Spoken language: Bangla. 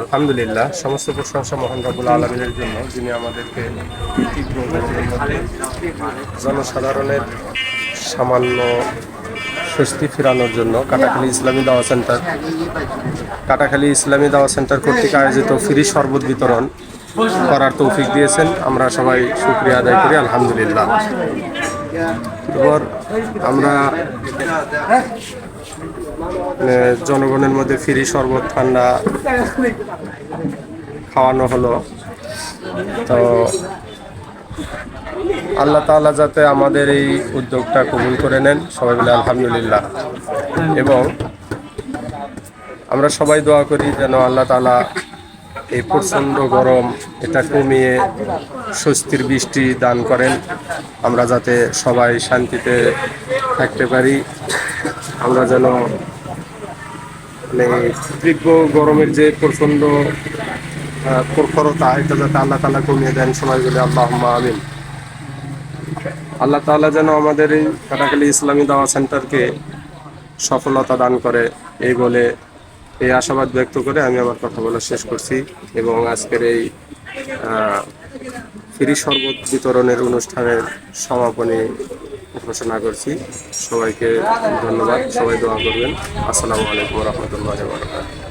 আলহামদুলিল্লাহ, সমস্ত প্রশংসা মহান রব্বুল আলামিনের জন্য, যিনি আমাদেরকে তীব্র গরমের মধ্যে জনসাধারণের সামান্য স্বস্তি ফেরানোর জন্য কাটাখালী ইসলামী দাওয়া সেন্টার কর্তৃক আয়োজিত ফ্রি শরবত বিতরণ করার তৌফিক দিয়েছেন। আমরা সবাই শুকরিয়া আদায় করি আলহামদুলিল্লাহ। এবার আমরা জনগণের মধ্যে ফ্রি শরবত ঠান্ডা খাওয়ানো হলো। তো আল্লাহ তাআলা যাতে আমাদের এই উদ্যোগটা কবুল করে নেন, সবাই বলে আলহামদুলিল্লাহ। এবং আমরা সবাই দোয়া করি যেন আল্লাহ তাআলা এই প্রচণ্ড গরম এটা কমিয়ে স্বস্তির বৃষ্টি দান করেন, আমরা যাতে সবাই শান্তিতে থাকতে পারি। আমরা যেন তীব্র গরমের যে প্রচণ্ড প্রখরতা, এটা যাতে আল্লাহ তাআলা কমিয়ে দেন, সবাই বলে আল্লাহুম্মা আমিন। আল্লাহ তাআলা যেন আমাদের এই কাটাখালী ইসলামী দাওয়া সেন্টারকে সফলতা দান করে, এই বলে এই আশাবাদ ব্যক্ত করে আমি আমার কথা বলা শেষ করছি এবং আজকের এই ফ্রি শরবত বিতরণের অনুষ্ঠানের সমাপনী ঘোষণা করছি। সবাইকে ধন্যবাদ, সবাই দোয়া করবেন। আসসালামু আলাইকুম ওয়া রাহমাতুল্লাহি ওয়া বারাকাতুহু।